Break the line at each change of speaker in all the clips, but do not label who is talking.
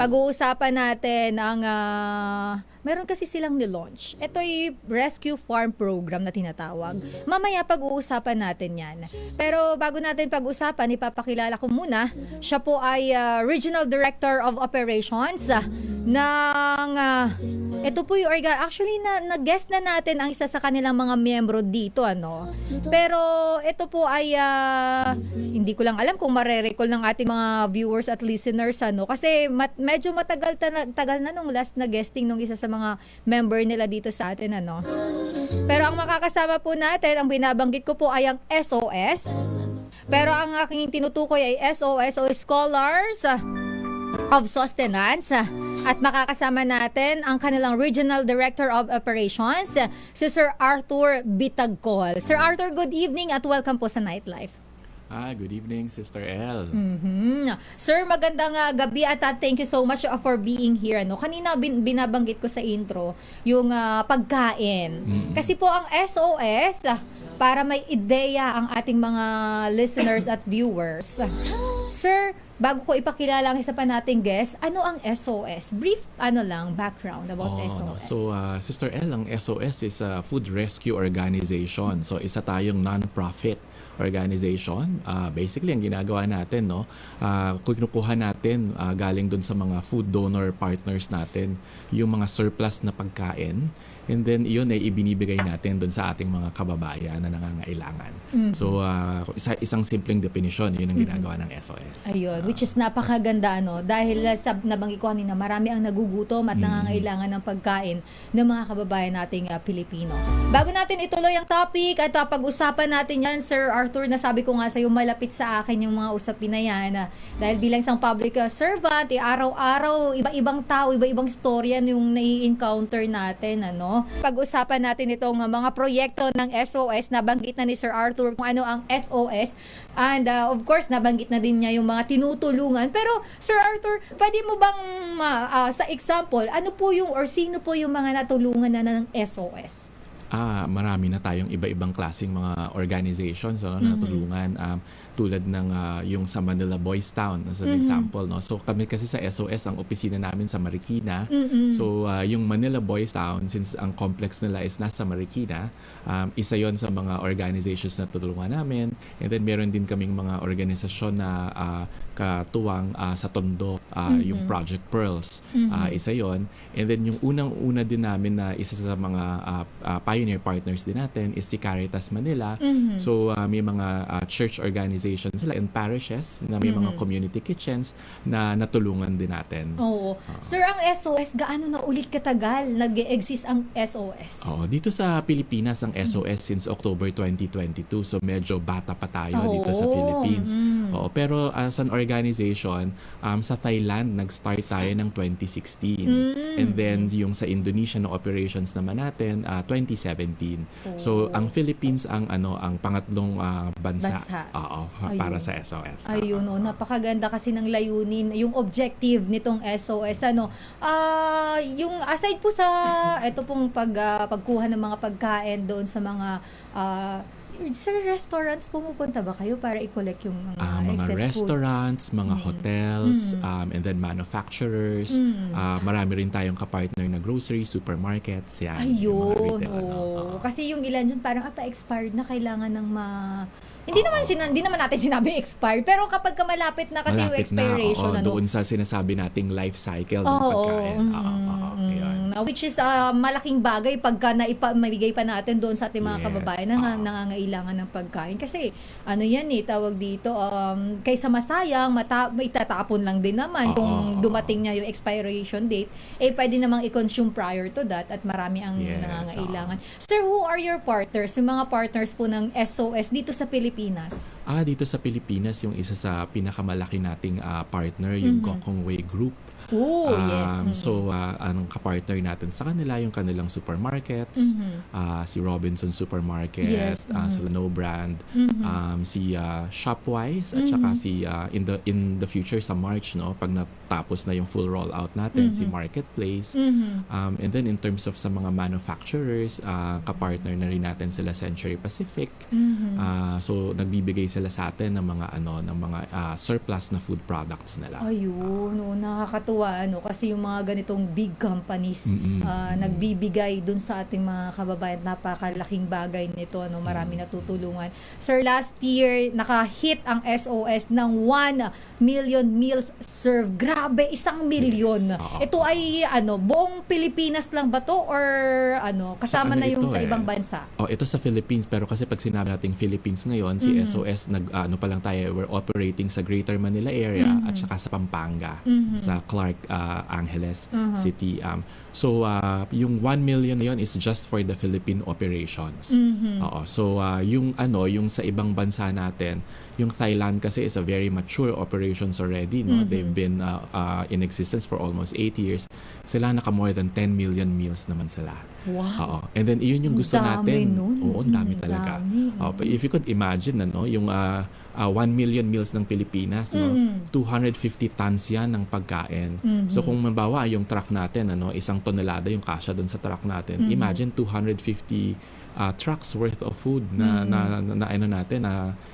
Pag-uusapan natin ang meron kasi silang ni-launch. Ito'y Rescue Farm Program na tinatawag. Mamaya pag-uusapan natin yan. Pero bago natin pag-usapan, ipapakilala ko muna. Siya po ay Regional Director of Operations ng ito po yung actually na-guest na natin ang isa sa kanilang mga miyembro dito, ano. Pero ito po ay hindi ko lang alam kung mare-recall ng ating mga viewers at listeners, ano, kasi medyo tagal na nung last na guesting nung isa sa mga member nila dito sa atin, ano. Pero ang makakasama po natin, ang binabanggit ko po ay ang SOS. Pero ang aking tinutukoy ay SOS o Scholars of Sustenance, at makakasama natin ang kanilang Regional Director of Operations, si Sir Arthur Bitagcol. Sir Arthur, good evening at welcome po sa Nightlife.
Good evening, Sister El.
Sir, magandang gabi at thank you so much for being here. No? Kanina binabanggit ko sa intro yung pagkain. Kasi po ang SOS, para may ideya ang ating mga listeners at viewers. Sir, bago ko ipakilala ang isa pa nating guest, ano ang SOS? Brief background about SOS.
So, Sister El, ang SOS is a food rescue organization. So, isa tayong non-profit organization. Basically, ang ginagawa natin, no, kinukuha natin galing dun sa mga food donor partners natin yung mga surplus na pagkain, and then iyon ay ibinibigay natin dun sa ating mga kababayan na nangangailangan. So, isang simpleng definition, yun ang ginagawa ng SOS.
Ayun, which is napakaganda, ano, dahil nabanggit ko kanina, marami ang nagugutom at nangangailangan ng pagkain ng mga kababayan nating Pilipino. Bago natin ituloy ang topic at pag-usapan natin yan, Sir Arthur, nasabi ko nga sa'yo, malapit sa akin yung mga usapin na yan. Dahil bilang isang public servant, araw-araw, iba-ibang tao, iba-ibang storya yung nai-encounter natin, ano. Pag-usapan natin itong mga proyekto ng SOS, nabanggit na ni Sir Arthur kung ano ang SOS, and of course, nabanggit na din niya yung mga tinutulungan. Pero, Sir Arthur, pwede mo bang, sa example, ano po yung, or sino po yung mga natulungan na ng SOS?
Marami na tayong iba-ibang klaseng mga organizations, no, na natulungan, tulad ng yung sa Manila Boys Town as an example, no. So kami kasi sa SOS, ang opisina namin sa Marikina. So yung Manila Boys Town, since ang complex nila is nasa Marikina, isa yon sa mga organizations na tutulungan namin. And then meron din kaming mga organisasyon na katuwang sa Tondo, yung Project Pearls, isa yon. And then yung unang-una din namin na isa sa mga pioneer partners din natin is si Caritas Manila. So may mga church organizations sila in parishes na may mga community kitchens na natulungan din natin.
Oo. Sir, ang SOS, gaano na ulit katagal nag-exist ang SOS?
Dito sa Pilipinas ang SOS since October 2022. So medyo bata pa tayo dito sa Philippines. Pero as an organization, sa Thailand nag-start tayo ng 2016. And then yung sa Indonesia na operations naman natin 2017. So ang Philippines ang ang pangatlong bansa. Para sa SOS.
Ayun, napakaganda kasi ng layunin, yung objective nitong SOS, ano. Yung aside po sa ito pong pagkuha ng mga pagkain doon sa mga sir, restaurants, pumupunta ba kayo para i-collect yung mga excess
restaurants,
foods?
mga hotels, and then manufacturers. Marami rin tayong kapartner na grocery, supermarkets. Yan,
ayun, kasi yung ilan dyan parang pa-expired na, kailangan ng hindi naman natin sinabi expired, pero kapag malapit na kasi yung expiration,
doon sa sinasabi nating life cycle ng pagkain.
Which is malaking bagay pagka maibigay pa natin doon sa ating mga kababayan na nangangailangan ng pagkain. Kasi yan tawag dito, kaysa masayang, itatapon lang din naman kung dumating niya yung expiration date, pwede namang i-consume prior to that at marami ang nangangailangan. Sir, who are your partners? Yung mga partners po ng SOS dito sa Pilipinas?
Dito sa Pilipinas, yung isa sa pinakamalaki nating partner, yung Gokongwei Group.
Yes.
So, ang kapartner natin sa kanila yung kanilang supermarkets, si Robinson Supermarket,
Yes,
si Lano Brand, si Shopwise, at saka si in the future sa March, no, pag natapos na yung full rollout natin, si Marketplace. And then in terms of sa mga manufacturers, kapartner na rin natin sila Century Pacific. So nagbibigay sila sa atin ng mga surplus na food products nila.
Ayun, nakakatuwa kasi yung mga ganitong big companies nagbibigay dun sa ating mga kababayan, napakalaking bagay nito, marami natutulungan. Sir, last year naka-hit ang SOS ng 1 million meals served. Grabe, 1 million.
Yes, oo.
Ito ay buong Pilipinas lang ba to or kasama na yung sa ibang bansa?
Ito sa Philippines, pero kasi pag sinabi nating Philippines ngayon, si SOS pa lang tayo, we're operating sa Greater Manila area at saka sa Pampanga, sa Clark Angeles City. So yung 1 million na yun is just for the Philippine operations. So yung sa ibang bansa natin, yung Thailand kasi is a very mature operations already, no? They've been in existence for almost 8 years. Sila naka more than 10 million meals naman sila.
Wow.
And then iyon yung gusto natin. Oo, ang dami talaga.
Dami.
If you could imagine yung 1 million meals ng Pilipinas, 250 tons yan ng pagkain. So kung mabawa yung truck natin, 1 tonelada yung kasya doon sa truck natin. Imagine 250 trucks worth of food na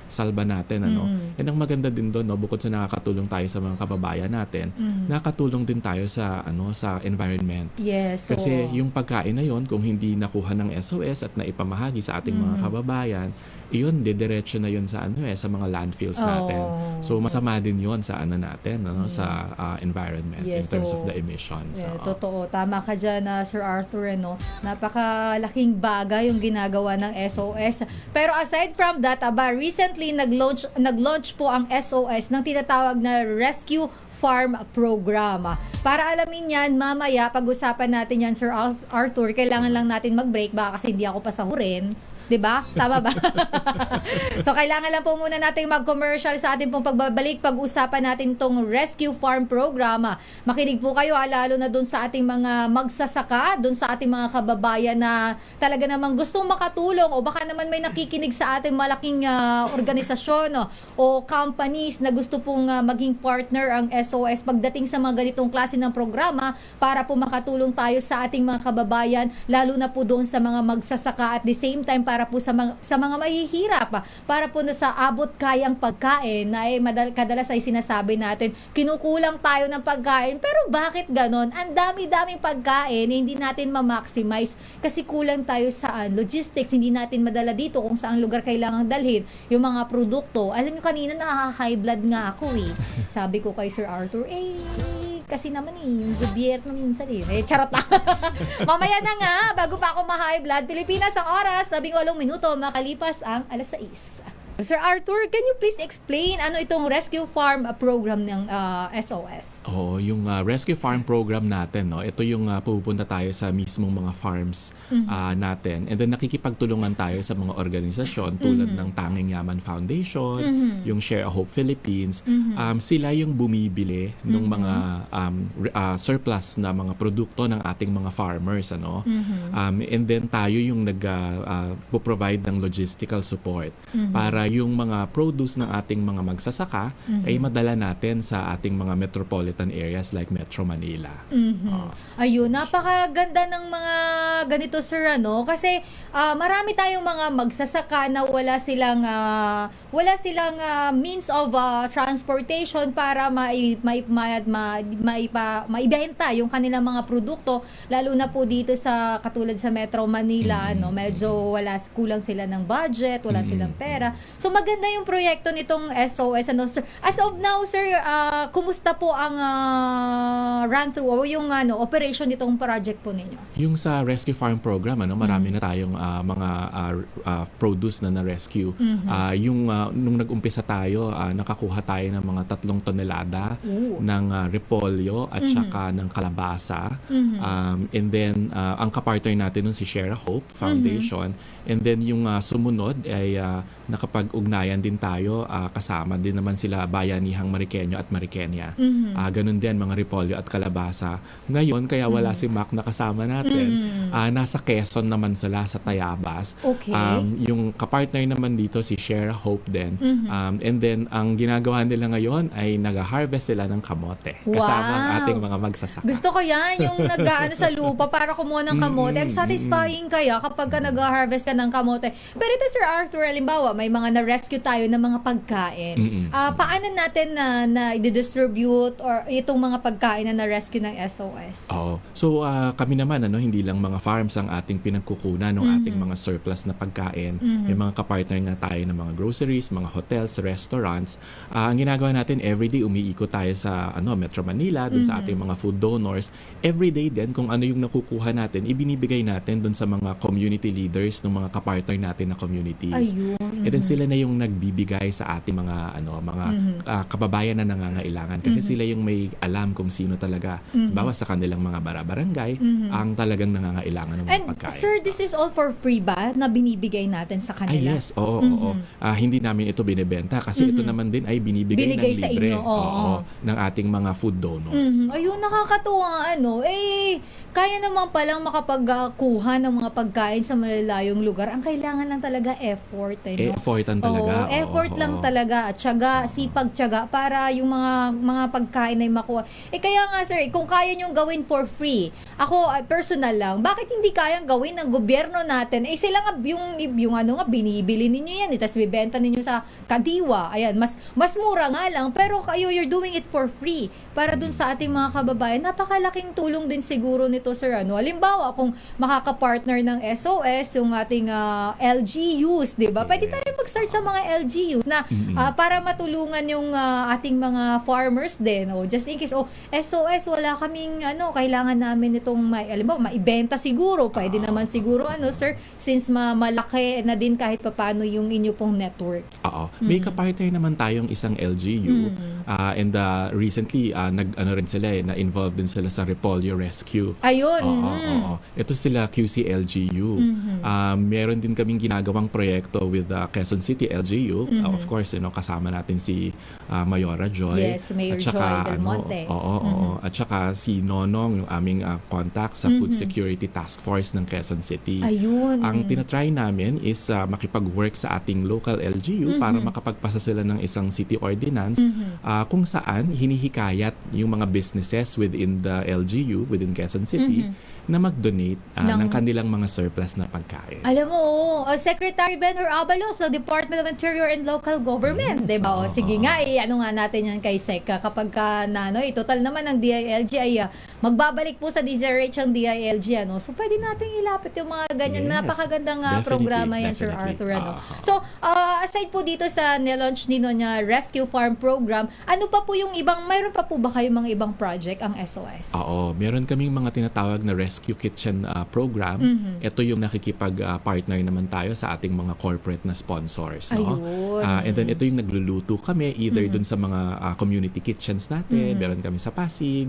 salba natin, And ang maganda din doon, bukod sa nakakatulong tayo sa mga kababayan natin, nakakatulong din tayo sa sa environment.
Yes.
Kasi yung pagkain na yon, kung hindi nakuha ng SOS at naipamahagi sa ating mga kababayan, iyon didiretso na yon sa sa mga landfills natin. So masama din yon sa natin, sa environment, in terms of the emissions.
Totoo. Tama ka dyan, Sir Arthur, napakalaking bagay yung ginagawa ng SOS. Pero aside from that, recently nag-launch po ang SOS ng tinatawag na Rescue Farm Program. Para alamin yan, mamaya pag-usapan natin yan, Sir Arthur. Kailangan lang natin mag-break, baka kasi hindi ako pasahurin. 'Di ba? Tama ba? So kailangan lang po muna nating mag-commercial sa ating pong pagbabalik. Pag-usapan natin tong Rescue Farm Program. Makinig po kayo, lalo na doon sa ating mga magsasaka, doon sa ating mga kababayan na talaga namang gustong makatulong, o baka naman may nakikinig sa ating malaking organisasyon o companies na gusto pong maging partner ang SOS pagdating sa mga ganitong klase ng programa para po makatulong tayo sa ating mga kababayan, lalo na po doon sa mga magsasaka, at the same time para po sa mga mahihirap, para po na sa abot kayang pagkain na kadalas ay sinasabi natin, kinukulang tayo ng pagkain, pero bakit ganon? Ang dami-daming pagkain, hindi natin ma-maximize kasi kulang tayo sa logistics, hindi natin madala dito kung saang lugar kailangang dalhin yung mga produkto. Alam niyo, kanina high blood nga ako Sabi ko kay Sir Arthur, kasi naman yung gobyerno minsan charot na. Mamaya na nga, bago pa ako ma-high blood, Pilipinas ang oras, 18 minuto, makalipas ang 6:00. Sir Arthur, can you please explain ano itong Rescue Farm program ng SOS?
Yung Rescue Farm program natin, ito yung pupunta tayo sa mismong mga farms natin. And then nakikipagtulungan tayo sa mga organisasyon tulad ng Tanging Yaman Foundation, yung Share a Hope Philippines. Sila yung bumibili ng mga surplus na mga produkto ng ating mga farmers. And then tayo yung nag-provide ng logistical support para yung mga produce ng ating mga magsasaka ay madala natin sa ating mga metropolitan areas like Metro Manila.
Ayun, napakaganda ng mga ganito, sir, kasi marami tayong mga magsasaka na wala silang means of transportation para maibenta yung kanilang mga produkto, lalo na po dito sa katulad sa Metro Manila, medyo kulang sila ng budget, wala silang pera. So maganda yung proyekto nitong SOS. As of now, sir, kumusta po ang run through o yung operation nitong project po ninyo?
Yung sa Rescue Farm program, marami na tayong mga produce na na-rescue. Nung nag-umpisa tayo, nakakuha tayo ng mga 3 tonelada ng repolyo at saka ng kalabasa. And then ang kapartner natin nun si Share a Hope Foundation. And then yung sumunod ay nakikipag-ugnayan din tayo, kasama din naman sila Bayanihang Mariqueño at Mariqueña. Ganun din mga Repolyo at Kalabasa. Ngayon, kaya wala si Mac na kasama natin, nasa Quezon naman sila sa Tayabas.
Okay.
Yung kapartner naman dito si Share Hope din. And then, ang ginagawa nila ngayon ay nag-harvest sila ng kamote. Kasama ang
Wow.
ating mga magsasaka.
Gusto ko yan, yung nag-aano sa lupa para kumuha ng kamote. Ang satisfying kaya kapag ka nag-harvest ka ng kamote. Pero ito, Sir Arthur, halimbawa, may mga na-rescue tayo ng mga pagkain. Paano natin na i-distribute or itong mga pagkain na na-rescue ng SOS?
Oo. So, kami naman, hindi lang mga farms ang ating pinagkukunan ng ating mga surplus na pagkain. May mga kapartner nga tayo ng mga groceries, mga hotels, restaurants. Ang ginagawa natin, everyday umiikot tayo sa Metro Manila, dun sa ating mga food donors. Everyday din, kung ano yung nakukuha natin, ibinibigay natin dun sa mga community leaders ng mga kapartner natin na communities.
Ayun.
And then sila na yung nagbibigay sa ating mga kababayan na nangangailangan kasi sila yung may alam kung sino talaga bawa sa kanilang mga barangay ang talagang nangangailangan ng mga
And
pagkain.
sir, this is all for free ba na binibigay natin sa kanila?
Yes, oo. Hindi namin ito binebenta kasi ito naman din ay binibigay
Binigay
ng
sa
libre
inyo, oo.
ng ating mga food donors.
Ayun, nakakatuwa kaya naman palang makapagkuha ng mga pagkain sa malalayong lugar. Ang kailangan lang talaga effort. No?
Effortan talaga.
Oo, effort lang talaga. At syaga, sipag-tsaga para yung mga pagkain ay makuha. Kaya nga sir, kung kaya nyong gawin for free, ako personal lang, bakit hindi kayang gawin ng gobyerno natin? Sila nga yung binibili ninyo yan, tapos bibenta ninyo sa kadiwa. Ayan, mas mura nga lang, pero kayo you're doing it for free para dun sa ating mga kababayan. Napakalaking tulong din siguro nito sir. Halimbawa, kung makaka-partner ng SOS, yung ating LGUs, di ba? Pwede tayo mag-start sa mga LGUs na para matulungan yung ating mga farmers din. Just in case, SOS, wala kaming kailangan namin itong maibenta siguro. Pwede naman siguro, sir, since malaki na din kahit papaano yung inyo pong network.
Oo. May kapartner naman tayong isang LGU and recently rin sila na-involved din sila sa Repolyo Rescue.
Ayun.
Oo. Ito sila QC LGU. Meron din kaming ginagawang proyekto with Quezon City LGU. Of course, kasama natin si Mayora Joy.
Yes, Mayor
at saka,
Joy Del Monte.
At saka si Nonong, yung aming contact sa Food Security Task Force ng Quezon City.
Ayun.
Ang tinatry namin is makipag-work sa ating local LGU para makapagpasa sila ng isang city ordinance kung saan hinihikayat yung mga businesses within the LGU, within Quezon City, na mag-donate ng kanilang mga surplus na pagkain.
Alam mo, Secretary Benhur Abalos ng Department of Interior and Local Government,
Yes,
'di ba? Sige nga, nga natin yan kay SEC kapag total naman ng DILG ay magbabalik po sa DZRH ang DILG So pwede nating ilapit yung mga ganyan.
Yes,
Napakagandang
definitely,
programa yan, Sir
definitely.
Arthur. So, aside po dito sa nilaunch nino niya Rescue Farm Program, ano pa po yung mayroon pa po ba kayong mga ibang project ang SOS?
Oo, meron kaming mga tinatawag na Rescue Kitchen program. Ito yung nakikipag-partner naman tayo sa ating mga corporate na sponsors. No?
Ayun.
And then ito yung nagluluto kami either dun sa mga community kitchens natin. Meron kami sa Pasig,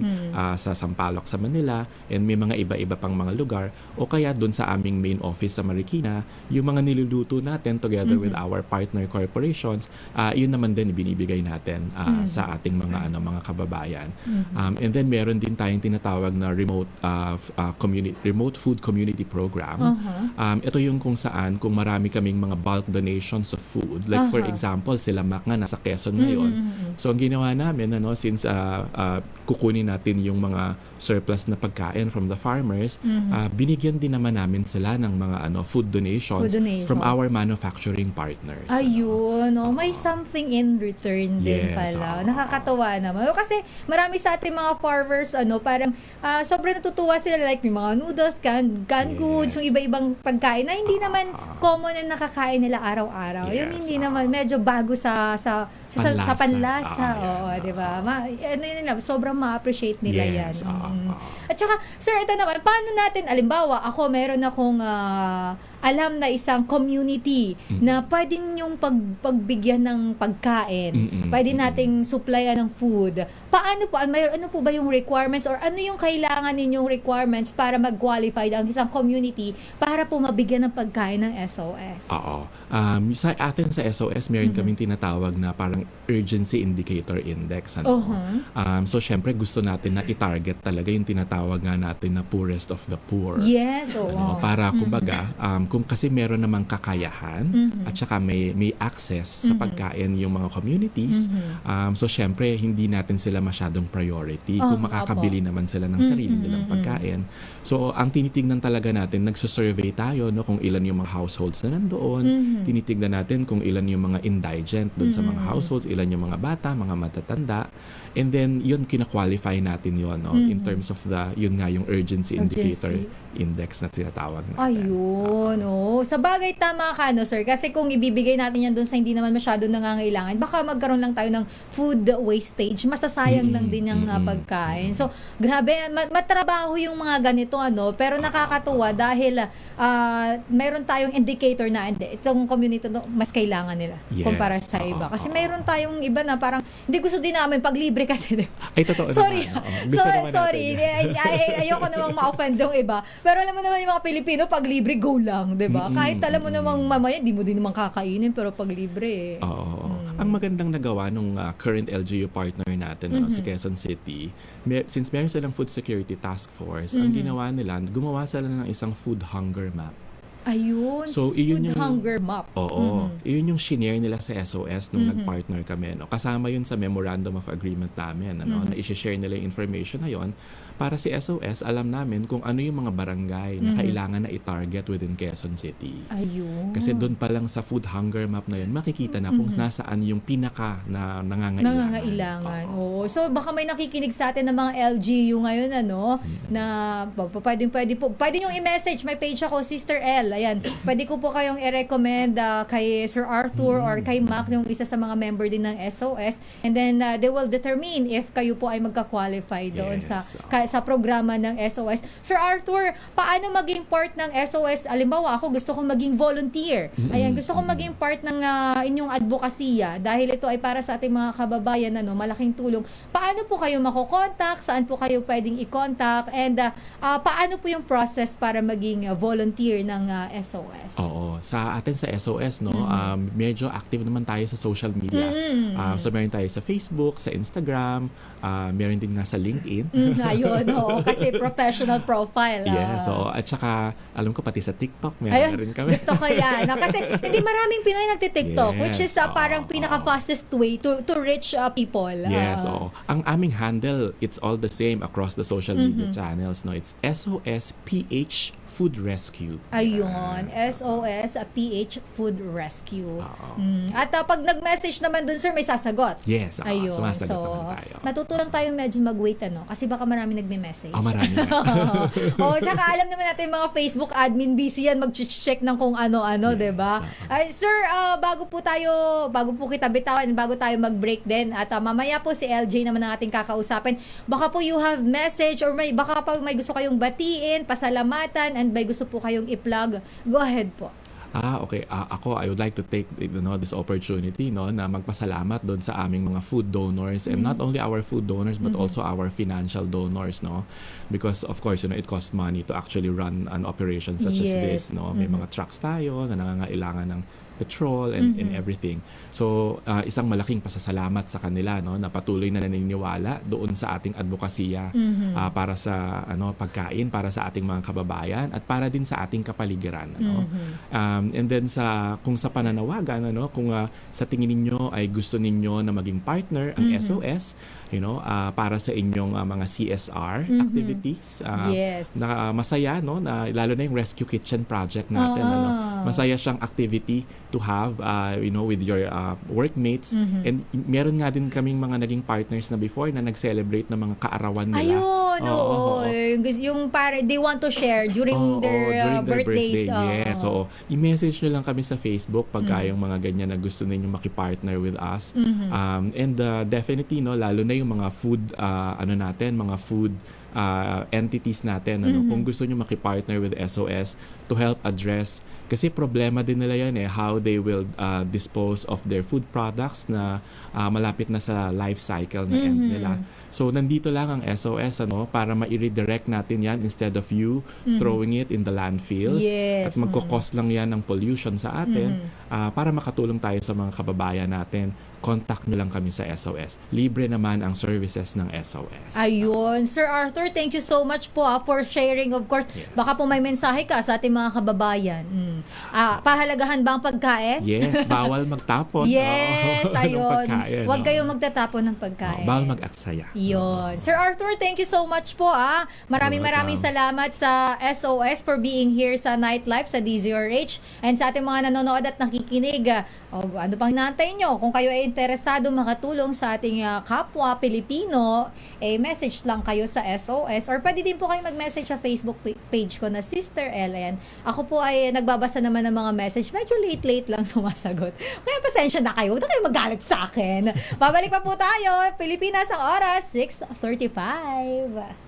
sa Sampaloc sa Manila, and may mga iba-iba pang mga lugar. O kaya dun sa aming main office sa Marikina, yung mga niluluto natin together with our partner corporations, yun naman din ibinibigay natin sa ating mga kababayan. And then meron din tayong tinatawag na remote food community program. Ito yung kung marami kaming mga bulk donations of food. Like for example, sila Mac nga nasa Quezon ngayon. So ang ginawa namin since kukunin natin yung mga surplus na pagkain from the farmers, binigyan din naman namin sila ng mga food donations from our manufacturing partners.
Ayun, may something in return din
Yes,
pala. Nakakatawa naman. Kasi marami sa ating mga farmers, parang sobrang natutuwa sila, like may mga noodles, canned goods, yung iba-ibang pagkain na hindi naman common na nakakain nila araw-araw. Yung hindi naman medyo bago sa panlasa. Oo, di ba? Sobrang ma-appreciate nila yan. At saka, sir, ito naman, paano natin, alimbawa, meron akong alam na isang community na pwedeng yung pagbigyan ng pagkain. Pwede nating supplyan ng food. Paano po? Ano po ba yung requirements or ano yung kailangan ninyong requirements para mag-qualify ang isang community para po mabigyan ng pagkain ng SOS?
Oo. Sa atin sa SOS, SOS, meron kaming tinatawag na parang urgency indicator index. So, syempre, gusto natin na i-target talaga yung tinatawag nga natin na poorest of the poor.
Yes, oo.
Para, kumbaga, kung kasi meron namang kakayahan at saka may access sa pagkain yung mga communities, so, syempre, hindi natin sila masyadong priority kung makakabili naman sila ng sarili nilang pagkain. So, ang tinitignan talaga natin, nagsusurvey tayo kung ilan yung mga households na nandoon, tinitignan natin kung ilan yung mga indigent doon sa mga households, ilan yung mga bata, mga matatanda, and then yun kina-qualify natin yun in terms of yun nga yung urgency indicator index na tinatawag natin.
Ayun, sa bagay tama ka, sir, kasi kung ibibigay natin yan doon sa hindi naman masyado nangangailangan, baka magkaroon lang tayo ng food wastage, masasayang lang din yung pagkain. So, grabe, matrabaho yung mga ganito, pero nakakatuwa dahil mayroon tayong indicator na itong community mas kailangan nila kumpara sa iba. Kasi mayroon tayong iba na parang hindi gusto din namin pag libre kasi.
Ay, totoo
sorry.
naman.
Sorry. Ayoko namang ma-offend yung iba. Pero alam mo naman yung mga Pilipino, pag libre, go lang, di ba? Kahit alam mo namang mamaya, di mo din naman kakainin, pero pag libre
Ang magandang nagawa nung current LGU partner natin sa Quezon City, since meron silang food security task force, ang ginawa nila, gumawa sila ng isang food hunger map.
Ayun,
so,
food hunger map.
Oo. Iyon yung shinare nila sa SOS nung nag-partner kami. Kasama yun sa memorandum of agreement namin. Na i-share nila yung information na yun para si SOS, alam namin kung ano yung mga barangay na kailangan na i-target within Quezon City.
Ayun.
Kasi doon pa lang sa food hunger map na yun, makikita na kung nasaan yung pinaka na nangangailangan.
Oo. So, baka may nakikinig sa atin ng mga LGU ngayon, na pwede nyo i-message, may page ako, Sister L. Ayan, pwede ko po kayong i-recommend kay Sir Arthur or kay Mac, yung isa sa mga member din ng SOS, and then they will determine if kayo po ay magka-qualify doon sa programa ng SOS. Sir Arthur, paano maging part ng SOS? Alimbawa, ako gusto kong maging volunteer. Ayan, gusto kong maging part ng inyong advokasya dahil ito ay para sa ating mga kababayan, malaking tulong. Paano po kayo makokontak? Saan po kayo pwedeng i-contact? And paano po yung process para maging volunteer ng SOS?
Oo. Sa atin sa SOS, medyo active naman tayo sa social media. So, meron tayo sa Facebook, sa Instagram, meron din nga sa LinkedIn.
Ayun, kasi professional profile.
Yes, at saka, alam ko pati sa TikTok, meron rin kami.
Gusto ko yan. Kasi hindi maraming Pinoy nagtitiktok, which is parang pinaka-fastest way to reach people.
Yes, ang aming handle, it's all the same across the social media channels. It's SOS PH Food Rescue.
Ayun, SOS PH Food Rescue. At pag nag-message naman dun, sir, may sasagot.
Yes,
ayun,
sumasagot naman tayo.
Matutulang tayong medyo mag-wait, kasi baka marami nagme-message.
Marami na.
Tsaka alam naman natin mga Facebook admin, busy yan, mag-check ng kung ano-ano, yes, diba? Sir, bago po kita bitawan, bago tayo mag-break din, at mamaya po si LJ naman ang ating kakausapin. Baka po you have message or baka pa may gusto kayong batiin, pasalamatan, and may gusto po kayong i-plug. Go ahead po.
Okay. I would like to take this opportunity na magpasalamat doon sa aming mga food donors, and not only our food donors but also our financial donors, because of course it costs money to actually run an operation such as this, may mga trucks tayo na nangangailangan ng petrol and everything. So, isang malaking pasasalamat sa kanila na patuloy na naniniwala doon sa ating advokasya para sa pagkain, para sa ating mga kababayan at para din sa ating kapaligiran. And then kung sa pananawagan, kung sa tingin ninyo ay gusto ninyo na maging partner ang SOS, para sa inyong mga CSR activities,
yes,
na masaya, na lalo na yung Rescue Kitchen project natin, masaya siyang activity to have with your workmates, and meron nga din kaming mga naging partners na before na nag-celebrate ng mga kaarawan nila.
Ayun, yung para they want to share during their birthdays.
Yes, so i-message nyo lang kami sa Facebook pagka yung mga ganyan na gusto ninyong makipartner with us. And definitely, lalo na yung mga food, mga food entities natin, ano, kung gusto nyo makipartner with SOS to help address, kasi problema din nila yan how they will dispose of their food products na malapit na sa life cycle na end nila. So nandito lang ang SOS para ma-redirect natin yan instead of you throwing it in the landfills.
Yes.
At magkakos lang yan ng pollution sa atin. Para makatulong tayo sa mga kababayan natin, contact nyo lang kami sa SOS. Libre naman ang services ng SOS.
Ayun. Sir Arthur, thank you so much po for sharing. Of course,
Yes.
baka po may mensahe ka sa ating mga kababayan. Pahalagahan ba ang pagkain?
Yes, bawal magtapon.
Yes,
Oo, ng
ayun.
pagkain,
Huwag
oo.
kayong magtatapon ng pagkain.
Bawal mag-aksaya.
Yun. Sir Arthur, thank you so much po. Maraming
You're welcome.
salamat sa SOS for being here sa Nightlife sa DZRH and sa ating mga nanonood at nakikinig. Ano pang naantay nyo? Kung kayo ay interesado makatulong sa ating kapwa Pilipino, message lang kayo sa SOS or pwede din po kayo mag-message sa Facebook page ko na Sister Ellen. Ako po ay nagbabasa naman ng mga message. Medyo late lang sumasagot. Kaya pasensya na kayo. Huwag na kayo magalit sa akin. Babalik pa po tayo. Pilipinas ang oras, 6:35.